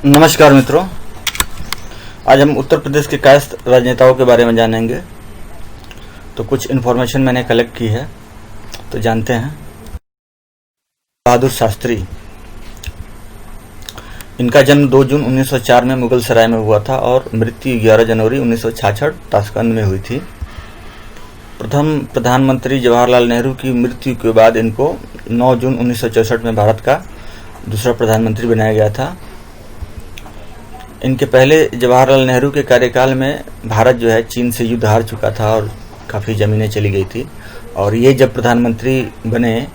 नमस्कार मित्रों, आज हम उत्तर प्रदेश के कायस्थ राजनेताओं के बारे में जानेंगे। तो कुछ इन्फॉर्मेशन मैंने कलेक्ट की है, तो जानते हैं। बहादुर शास्त्री, इनका जन्म 2 जून 1904 में मुगल सराय में हुआ था और मृत्यु 11 जनवरी 1966 ताशकंद में हुई थी। प्रथम प्रधानमंत्री जवाहरलाल नेहरू की मृत्यु के बाद इनको 9 जून 1964 में भारत का दूसरा प्रधानमंत्री बनाया गया था। इनके पहले जवाहरलाल नेहरू के कार्यकाल में भारत जो है चीन से युद्ध हार चुका था और काफ़ी ज़मीनें चली गई थी, और ये जब प्रधानमंत्री बने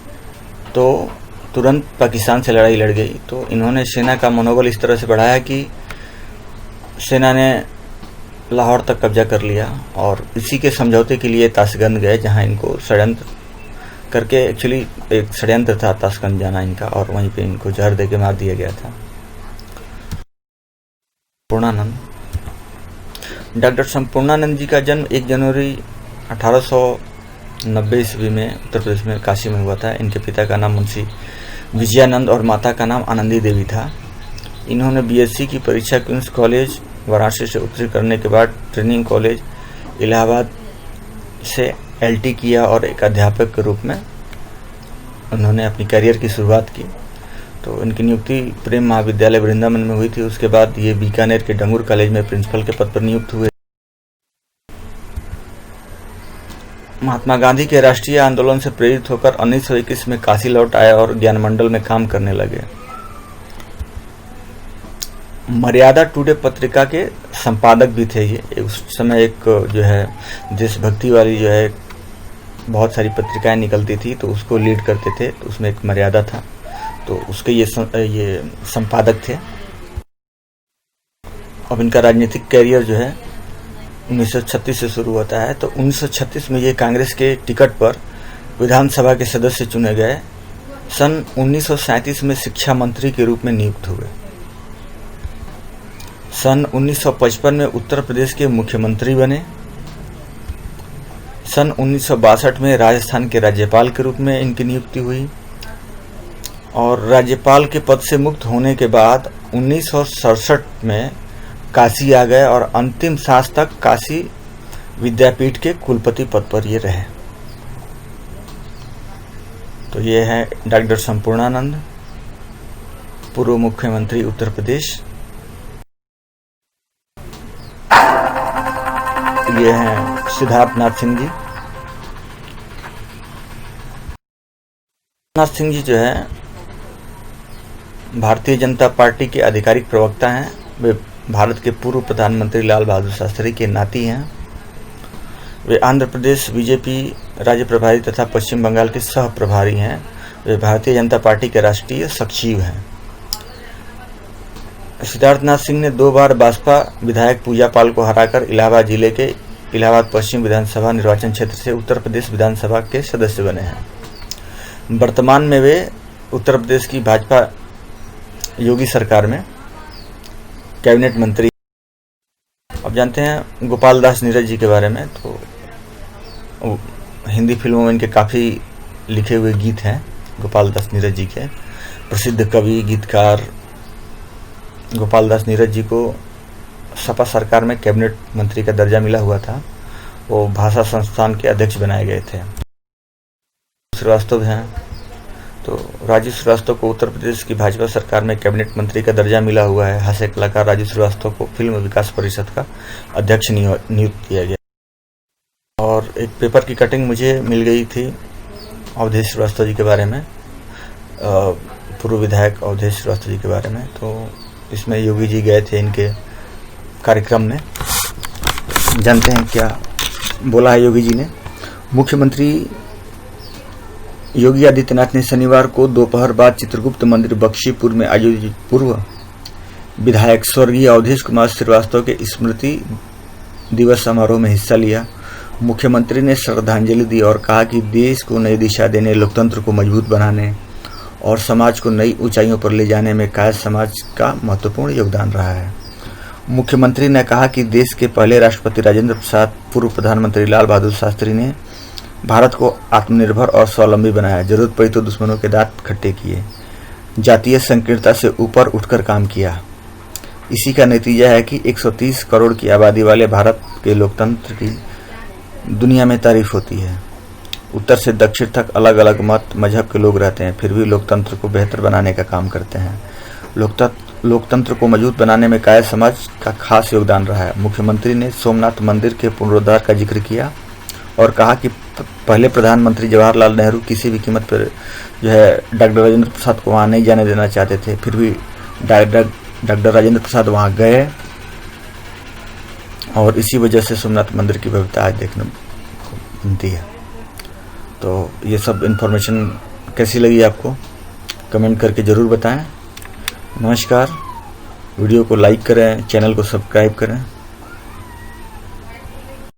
तो तुरंत पाकिस्तान से लड़ाई लड़ गई। तो इन्होंने सेना का मनोबल इस तरह से बढ़ाया कि सेना ने लाहौर तक कब्जा कर लिया, और इसी के समझौते के लिए ताशकंद गए, जहां इनको षड्यंत्र करके, एक्चुअली एक षड्यंत्र था ताशकंद जाना इनका, और वहीं पे इनको जहर देके मार दिया गया था। संपूर्णानंद, डॉक्टर संपूर्णानंद जी का जन्म 1 जनवरी 1890 ईस्वी में उत्तर प्रदेश में काशी में हुआ था। इनके पिता का नाम मुंशी विजयानंद और माता का नाम आनंदी देवी था। इन्होंने बीएससी की परीक्षा क्वींस कॉलेज वाराणसी से उत्तीर्ण करने के बाद ट्रेनिंग कॉलेज इलाहाबाद से एलटी किया और एक अध्यापक के रूप में उन्होंने अपनी करियर की शुरुआत की। तो इनकी नियुक्ति प्रेम महाविद्यालय वृंदावन में हुई थी। उसके बाद ये बीकानेर के डंगूर कॉलेज में प्रिंसिपल के पद पर नियुक्त हुए। महात्मा गांधी के राष्ट्रीय आंदोलन से प्रेरित होकर 1921 में काशी लौट आए और ज्ञान मंडल में काम करने लगे। मर्यादा टुडे पत्रिका के संपादक भी थे ये। उस समय एक जो है देशभक्ति वाली जो है बहुत सारी पत्रिकाएं निकलती थी, तो उसको लीड करते थे। तो उसमें एक मर्यादा था, तो उसके ये संपादक थे। अब इनका राजनीतिक कैरियर जो है 1936 से शुरू होता है। तो 1936 में ये कांग्रेस के टिकट पर विधानसभा के सदस्य चुने गए। सन 1937 में शिक्षा मंत्री के रूप में नियुक्त हुए। सन 1955 में उत्तर प्रदेश के मुख्यमंत्री बने। सन 1962 में राजस्थान के राज्यपाल के रूप में इनकी नियुक्ति हुई, और राज्यपाल के पद से मुक्त होने के बाद 1967 में काशी आ गए और अंतिम सांस तक काशी विद्यापीठ के कुलपति पद पर ये रहे। तो ये है डॉक्टर संपूर्णानंद, पूर्व मुख्यमंत्री उत्तर प्रदेश। ये हैं सिद्धार्थनाथ सिंह जी। सिद्धार्थनाथ सिंह जी जो है भारतीय जनता पार्टी के आधिकारिक प्रवक्ता हैं। वे भारत के पूर्व प्रधानमंत्री लाल बहादुर शास्त्री के नाती हैं। वे आंध्र प्रदेश बीजेपी राज्य प्रभारी तथा पश्चिम बंगाल के सह प्रभारी हैं। वे भारतीय जनता पार्टी के राष्ट्रीय सचिव हैं। सिद्धार्थनाथ सिंह ने 2 बार भाजपा विधायक पूजा पाल को हराकर इलाहाबाद जिले के इलाहाबाद पश्चिम विधानसभा निर्वाचन क्षेत्र से उत्तर प्रदेश विधानसभा के सदस्य बने हैं। वर्तमान में वे उत्तर प्रदेश की भाजपा योगी सरकार में कैबिनेट मंत्री। अब जानते हैं गोपाल दास नीरज जी के बारे में। तो हिंदी फिल्मों में इनके काफ़ी लिखे हुए गीत हैं। गोपाल दास नीरज जी के प्रसिद्ध कवि गीतकार गोपाल दास नीरज जी को सपा सरकार में कैबिनेट मंत्री का दर्जा मिला हुआ था। वो भाषा संस्थान के अध्यक्ष बनाए गए थे। श्रीवास्तव हैं, तो राजू श्रीवास्तव को उत्तर प्रदेश की भाजपा सरकार में कैबिनेट मंत्री का दर्जा मिला हुआ है। हास्य कलाकार राजू श्रीवास्तव को फिल्म विकास परिषद का अध्यक्ष नियुक्त किया गया। और एक पेपर की कटिंग मुझे मिल गई थी अवधेश श्रीवास्तव जी के बारे में, पूर्व विधायक अवधेश श्रीवास्तव जी के बारे में। तो इसमें योगी जी गए थे इनके कार्यक्रम में। जानते हैं क्या बोला है योगी जी ने। मुख्यमंत्री योगी आदित्यनाथ ने शनिवार को दोपहर बाद चित्रगुप्त मंदिर बख्शीपुर में आयोजित पूर्व विधायक स्वर्गीय अवधेश कुमार श्रीवास्तव के स्मृति दिवस समारोह में हिस्सा लिया। मुख्यमंत्री ने श्रद्धांजलि दी और कहा कि देश को नई दिशा देने, लोकतंत्र को मजबूत बनाने और समाज को नई ऊंचाइयों पर ले जाने में कायस्थ समाज का महत्वपूर्ण योगदान रहा है। मुख्यमंत्री ने कहा कि देश के पहले राष्ट्रपति राजेंद्र प्रसाद, पूर्व प्रधानमंत्री लाल बहादुर शास्त्री ने भारत को आत्मनिर्भर और स्वावलंबी बनाया। जरूरत पड़ी तो दुश्मनों के दांत खट्टे किए। जातीय संकीर्णता से ऊपर उठकर काम किया। इसी का नतीजा है कि 130 करोड़ की आबादी वाले भारत के लोकतंत्र की दुनिया में तारीफ होती है। उत्तर से दक्षिण तक अलग अलग मत मजहब के लोग रहते हैं, फिर भी लोकतंत्र को बेहतर बनाने का काम करते हैं। लोकतंत्र को मजबूत बनाने में कायर समाज का खास योगदान रहा है। मुख्यमंत्री ने सोमनाथ मंदिर के पुनरुद्धार का जिक्र किया और कहा कि पहले प्रधानमंत्री जवाहरलाल नेहरू किसी भी कीमत पर जो है डॉक्टर राजेंद्र प्रसाद को वहाँ नहीं जाने देना चाहते थे, फिर भी डॉक्टर राजेंद्र प्रसाद वहाँ गए और इसी वजह से सोमनाथ मंदिर की भव्यता आज देखने को मिलती है। तो ये सब इन्फॉर्मेशन कैसी लगी आपको कमेंट करके ज़रूर बताएं। नमस्कार, वीडियो को लाइक करें, चैनल को सब्सक्राइब करें।